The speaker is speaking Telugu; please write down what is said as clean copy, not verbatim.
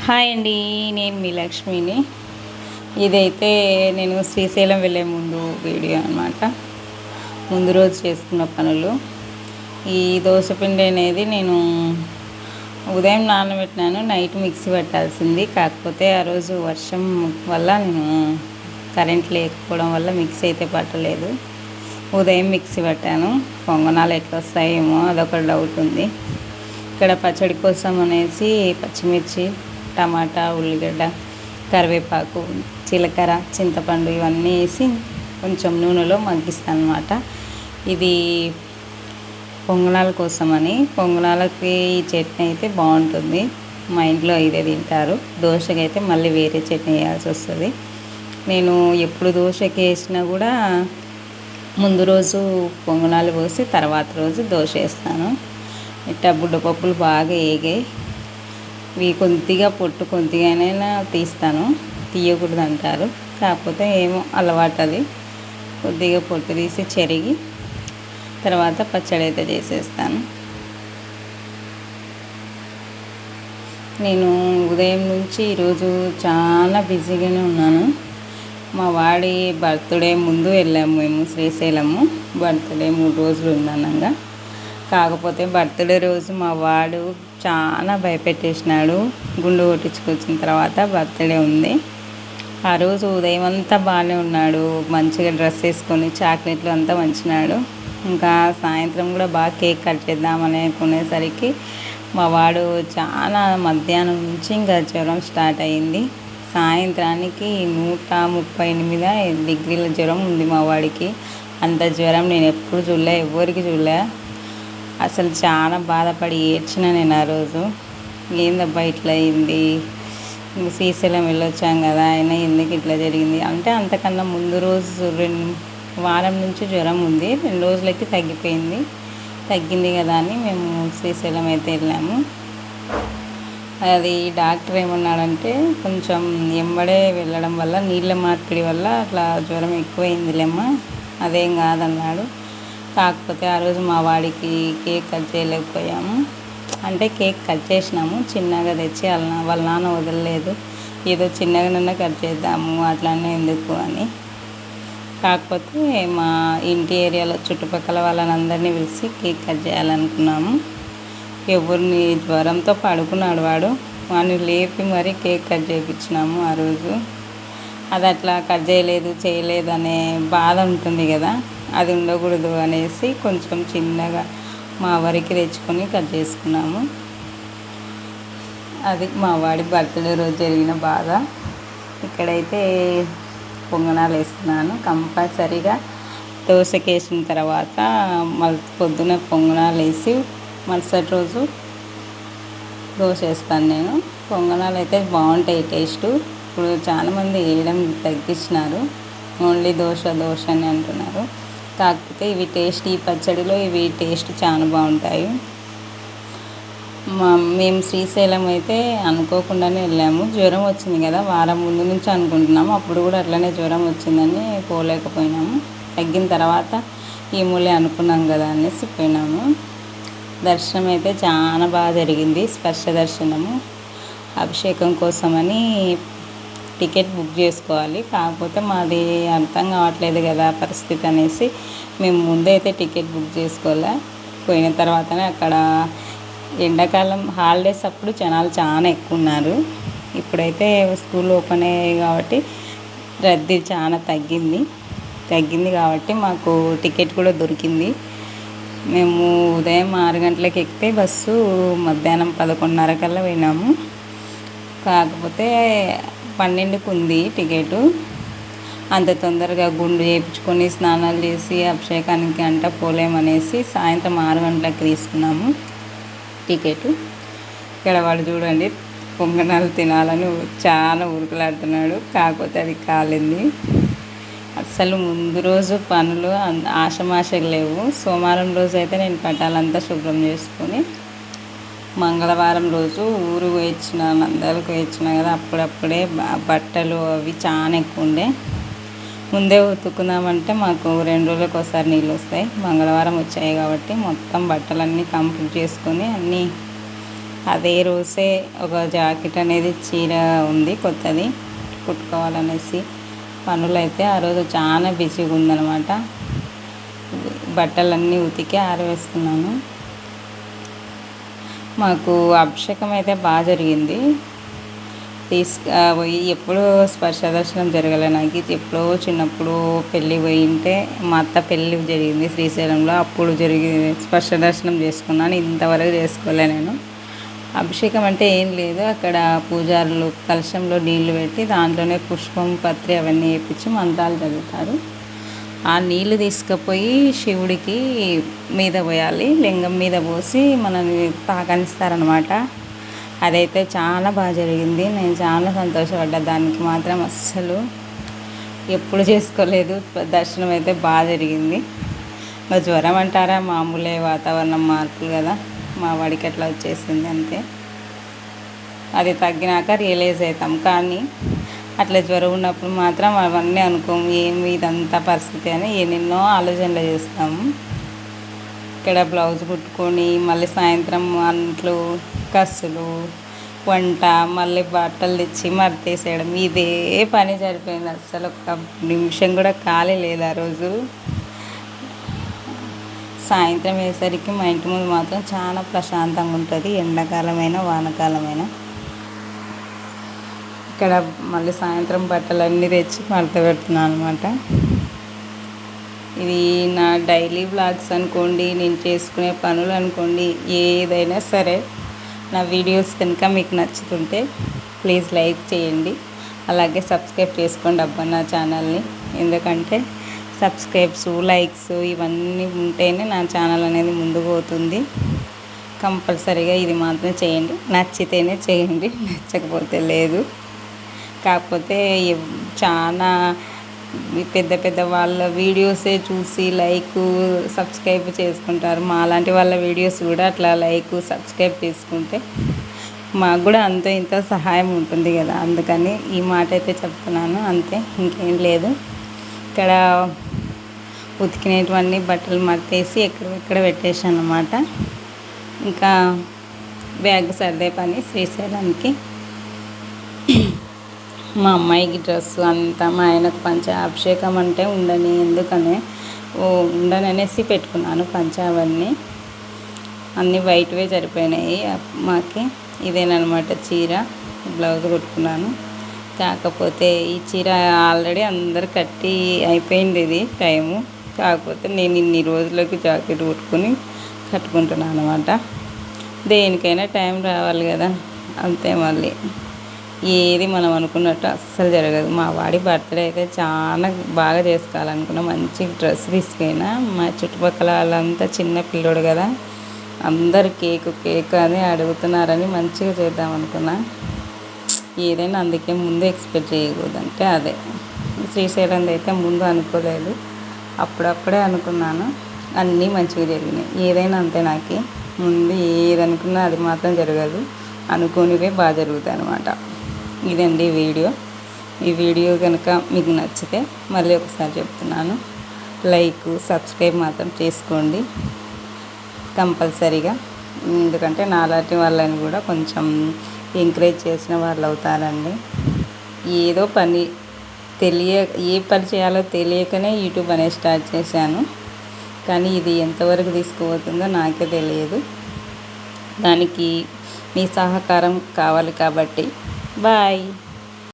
హాయ్ అండి. నేను మీ లక్ష్మిని. ఇదైతే నేను శ్రీశైలం వెళ్ళే ముందు వీడియో అనమాట. ముందు రోజు చేసుకున్న పనులు. ఈ దోసపిండి అనేది నేను ఉదయం నానబెట్టినాను, నైట్ మిక్సీ పట్టాల్సింది. కాకపోతే ఆ రోజు వర్షం వల్ల నేను కరెంట్ లేకపోవడం వల్ల మిక్సీ అయితే పట్టలేదు. ఉదయం మిక్సీ పట్టాను. పొంగనాలు ఎట్లా వస్తాయేమో అదొక డౌట్ ఉంది. ఇక్కడ పచ్చడి కోసం అనేసి పచ్చిమిర్చి, టమాటా, ఉల్లిగడ్డ, కరివేపాకు, జీలకర్ర, చింతపండు ఇవన్నీ వేసి కొంచెం నూనెలో మగ్గిస్తాను అనమాట. ఇది పొంగనాల కోసమని. పొంగనాలకి ఈ చట్నీ అయితే బాగుంటుంది. మా ఇంట్లో ఇదే తింటారు. దోశకి అయితే మళ్ళీ వేరే చట్నీ వేయాల్సి వస్తుంది. నేను ఎప్పుడు దోశకి వేసినా కూడా ముందు రోజు పొంగనాలు పోసి తర్వాత రోజు దోశ వేస్తాను. ఇట్లా బుడ్డపప్పులు బాగా వేగాయి. ఇవి కొద్దిగా పొట్టు కొద్దిగానైనా తీస్తాను, తీయకూడదు అంటారు. కాకపోతే ఏమో అలవాటు అది. కొద్దిగా పొట్టు తీసి చెరిగి తర్వాత పచ్చడి అయితే చేసేస్తాను. నేను ఉదయం నుంచి ఈరోజు చాలా బిజీగానే ఉన్నాను. మా వాడి బర్త్డే ముందు వెళ్ళాము మేము శ్రీశైలము. బర్త్డే 3 రోజులు ఉందనంగా. కాకపోతే బర్త్డే రోజు మా వాడు చాలా భయపెట్టేసినాడు. గుండు కొట్టించుకొచ్చిన తర్వాత బర్త్డే ఉంది. ఆ రోజు ఉదయం అంతా బాగానే ఉన్నాడు. మంచిగా డ్రెస్ వేసుకొని చాక్లెట్లు అంతా మంచినాడు. ఇంకా సాయంత్రం కూడా బాగా కేక్ కట్ చేద్దామని అనుకునేసరికి మా వాడు చాలా మధ్యాహ్నం నుంచి ఇంకా జ్వరం స్టార్ట్ అయింది. సాయంత్రానికి 138 డిగ్రీల జ్వరం ఉంది మా వాడికి. అంత జ్వరం నేను ఎప్పుడు చూడలే, ఎవరికి చూడలే. అసలు చాలా బాధపడి ఏడ్చిన నేను ఆ రోజు. ఏందబ్బా ఇట్లా అయింది, శ్రీశైలం వెళ్ళొచ్చాం కదా అయినా ఎందుకు ఇట్లా జరిగింది అంటే, అంతకన్నా ముందు రోజు వారం నుంచి జ్వరం ఉంది. 2 రోజులకి తగ్గిపోయింది. తగ్గింది కదా అని మేము శ్రీశైలం అయితే వెళ్ళాము. అది డాక్టర్ ఏమన్నాడంటే, కొంచెం ఎంబడే వెళ్ళడం వల్ల నీళ్ళ మార్పిడి వల్ల అట్లా జ్వరం ఎక్కువైందిలేమ్మా, అదేం కాదన్నాడు. కాకపోతే ఆ రోజు మా వాడికి కేక్ కట్ చేయలేకపోయాము. అంటే కేక్ కట్ చేసినాము, చిన్నగా తెచ్చి వాళ్ళ నాన్న వదలలేదు. ఏదో చిన్నగానన్నా కట్ చేద్దాము, అట్లానే ఎందుకు అని. కాకపోతే మా ఇంటి ఏరియాలో చుట్టుపక్కల వాళ్ళని అందరినీ పిలిచి కేక్ కట్ చేయాలనుకున్నాము. ఎవరిని జ్వరంతో పడుకున్నాడు వాడు, వాడిని లేపి మరీ కేక్ కట్ చేయించినాము ఆ రోజు. అది అట్లా కట్ చేయలేదు అనే బాధ ఉంటుంది కదా, అది ఉండకూడదు అనేసి కొంచెం చిన్నగా మా వరకు తెచ్చుకొని కట్ చేసుకున్నాము. అది మా వాడి బర్త్డే రోజు జరిగిన బాధ. ఇక్కడైతే పొంగనాలు వేస్తున్నాను. కంపల్సరీగా దోశకి వేసిన తర్వాత పొద్దున పొంగనాలు వేసి మరుసటి రోజు దోశ వేస్తాను నేను. పొంగనాలు అయితే బాగుంటాయి టేస్టు. ఇప్పుడు చాలామంది వేయడం తగ్గించినారు, ఓన్లీ దోశ అని అంటున్నారు. కాకపోతే ఇవి టేస్ట్, ఈ పచ్చడిలో ఇవి టేస్ట్ చాలా బాగుంటాయి. మేము శ్రీశైలం అయితే అనుకోకుండానే వెళ్ళాము. జ్వరం వచ్చింది కదా, వారం ముందు నుంచి అనుకుంటున్నాము. అప్పుడు కూడా అట్లనే జ్వరం వచ్చిందని పోలేకపోయినాము. తగ్గిన తర్వాత ఈ మూలే అనుకున్నాం కదా అనేసి పోయినాము. దర్శనం అయితే చాలా బాగా జరిగింది. స్పర్శ దర్శనము. అభిషేకం కోసమని టికెట్ బుక్ చేసుకోవాలి. కాకపోతే మాది అర్థం కావట్లేదు కదా పరిస్థితి అనేసి మేము ముందైతే టికెట్ బుక్ చేసుకోలే. పోయిన తర్వాతనే అక్కడ ఎండాకాలం హాలిడేస్ అప్పుడు జనాలు చాలా ఎక్కువ ఉన్నారు. ఇప్పుడైతే స్కూల్ ఓపెన్ అయ్యాయి కాబట్టి రద్దీ చాలా తగ్గింది కాబట్టి మాకు టికెట్ కూడా దొరికింది. మేము ఉదయం 6 గంటలకు ఎక్కితే బస్సు మధ్యాహ్నం 11:30 కల్లా పోయినాము. కాకపోతే 12కి ఉంది టికెటు. అంత తొందరగా గుండు చేయించుకొని స్నానాలు చేసి అభిషేకానికి అంట పోలేమనేసి సాయంత్రం 6 గంటలకు తీసుకున్నాము టికెటు. ఇక్కడ వాడు చూడండి పొంగనాలు తినాలని చాలా ఉరుకులాడుతున్నాడు. కాకపోతే అది కాలింది. అసలు ముందు రోజు పనులు ఆషమాషగా లేవు. సోమవారం రోజు అయితే నేను పట్టాలంతా శుభ్రం చేసుకొని, మంగళవారం రోజు ఊరు పోయించిన, నంద్యాలకు పోయించిన కదా, అప్పుడప్పుడే బట్టలు అవి చాలా ఎక్కువ ఉండే. ముందే ఉతుకుందామంటే మాకు 2 రోజులకు ఒకసారి నీళ్ళు వస్తాయి. మంగళవారం వచ్చాయి కాబట్టి మొత్తం బట్టలన్నీ కంప్లీట్ చేసుకొని అన్నీ అదే రోజే ఒక జాకెట్ అనేది చీర ఉంది కొత్తది కుట్టుకోవాలనేసి పనులు అయితే ఆ రోజు చాలా బిజీగా ఉందన్నమాట. బట్టలన్నీ ఉతికి ఆరవేస్తున్నాను. మాకు అభిషేకం అయితే బాగా జరిగింది. పోయి ఎప్పుడో స్పర్శ దర్శనం జరగలే నాకు. ఎప్పుడో చిన్నప్పుడు పెళ్ళి పోయి ఉంటే మా అత్త పెళ్ళి జరిగింది శ్రీశైలంలో, అప్పుడు స్పర్శ దర్శనం చేసుకున్నాను. ఇంతవరకు చేసుకోలే నేను. అభిషేకం అంటే ఏం లేదు, అక్కడ పూజారులు కలశంలో నీళ్లు పెట్టి దాంట్లోనే పుష్పం పత్రి అవన్నీ వేపించి మంత్రాలు చదువుతారు. ఆ నీళ్లు తీసుకుపోయి శివుడికి మీద పోయాలి, లింగం మీద పోసి మనల్ని తాకనిస్తారనమాట. అదైతే చాలా బాగా జరిగింది. నేను చాలా సంతోషపడ్డా. దానికి మాత్రం అస్సలు ఎప్పుడు చేసుకోలేదు. దర్శనం అయితే బాగా జరిగింది. జ్వరం అంటారా, మామూలే, వాతావరణం మార్పులు కదా, మా వాడికి అట్లా వచ్చేసింది అంతే. అది తగ్గినాక రియలైజ్ అవుతాం. కానీ అట్లా జ్వరం ఉన్నప్పుడు మాత్రం అవన్నీ అనుకోము, ఏమి ఇదంతా పరిస్థితి అని ఎన్నెన్నో ఆలోచనలు చేస్తాము. ఇక్కడ బ్లౌజ్ కుట్టుకొని మళ్ళీ సాయంత్రం అంట్లు, కస్సులు, వంట, మళ్ళీ బట్టలు తెచ్చి మడతేసేయడం, ఇదే పని సరిపోయింది. అస్సలు ఒక నిమిషం కూడా ఖాళీ లేదు ఆ రోజు. సాయంత్రం అయ్యేసరికి మా ఇంటి ముందు మాత్రం చాలా ప్రశాంతంగా ఉంటుంది, ఎండాకాలమైనా వానకాలమైన. ఇక్కడ మళ్ళీ సాయంత్రం బట్టలన్నీ తెచ్చి మడత పెడుతున్నాను అనమాట. ఇది నా డైలీ వ్లాగ్స్ అనుకోండి, నేను చేసుకునే పనులు అనుకోండి, ఏదైనా సరే నా వీడియోస్ కనుక మీకు నచ్చుతుంటే ప్లీజ్ లైక్ చేయండి, అలాగే సబ్స్క్రైబ్ చేసుకోండి అబ్బా నా ఛానల్ని. ఎందుకంటే సబ్స్క్రైబ్స్, లైక్స్ ఇవన్నీ ఉంటేనే నా ఛానల్ అనేది ముందుకు పోతుంది. కంపల్సరీగా ఇది మాత్రం చేయండి. నచ్చితేనే చేయండి, నచ్చకపోతే లేదు. కాకపోతే చాలా పెద్ద పెద్ద వాళ్ళ వీడియోసే చూసి లైక్ సబ్స్క్రైబ్ చేసుకుంటారు. మా లాంటి వాళ్ళ వీడియోస్ కూడా అట్లా లైక్ సబ్స్క్రైబ్ చేసుకుంటే మాకు కూడా అంతో ఇంతో సహాయం ఉంటుంది కదా, అందుకని ఈ మాట అయితే చెప్తున్నాను అంతే, ఇంకేం లేదు. ఇక్కడ ఉతికినటువంటి బట్టలు మడతేసి ఎక్కడ పెట్టేసాను అన్నమాట. ఇంకా బ్యాగ్ సర్దే పని శ్రీశైలానికి. మా అమ్మాయికి డ్రెస్సు అంతా, మా ఆయనకు పంచ, అభిషేకం అంటే ఉండననేసి పెట్టుకున్నాను పంచ. అవన్నీ అన్నీ వైట్వే సరిపోయినాయి మాకి. ఇదేనమాట చీర, బ్లౌజ్ కుట్టుకున్నాను. కాకపోతే ఈ చీర ఆల్రెడీ అందరు కట్టి అయిపోయింది ఇది టైము. కాకపోతే నేను ఇన్ని రోజులకి జాకెట్ కుట్టుకొని కట్టుకుంటున్నాను అనమాట. దేనికైనా టైం రావాలి కదా, అంతే. మళ్ళీ ఏది మనం అనుకున్నట్టు అస్సలు జరగదు. మా వాడి బర్త్డే అయితే చాలా బాగా చేసుకోవాలనుకున్నా, మంచి డ్రెస్ తీసుకున్నా. మా చుట్టుపక్కల వాళ్ళంతా చిన్న పిల్లోడు కదా, అందరు కేక్ అని అడుగుతున్నారని మంచిగా చేద్దాం అనుకున్నా. ఏదైనా అందుకే ముందు ఎక్స్పెక్ట్ చేయకూడదు, అంటే అదే శ్రీశైలం అయితే ముందు అనుకోలేదు, అప్పుడప్పుడే అనుకున్నాను. అన్నీ మంచిగా జరిగినాయి. ఏదైనా అంతే, నాకు ముందు ఏది అనుకున్నా అది మాత్రం జరగదు, అనుకోనివే బాగా జరుగుతాయి అన్నమాట. ఇదండి వీడియో. ఈ వీడియో కనుక మీకు నచ్చితే మళ్ళీ ఒకసారి చెప్తున్నాను, లైక్ సబ్స్క్రైబ్ మాత్రం చేసుకోండి కంపల్సరీగా. ఎందుకంటే నాలాంటి వాళ్ళని కూడా కొంచెం ఎంకరేజ్ చేసిన వాళ్ళు అవుతారండి. ఏదో పని ఏ పని చేయాలో తెలియకనే యూట్యూబ్ అనేది స్టార్ట్ చేశాను. కానీ ఇది ఎంతవరకు తీసుకుపోతుందో నాకే తెలియదు. దానికి మీ సహకారం కావాలి కాబట్టి బాయ్.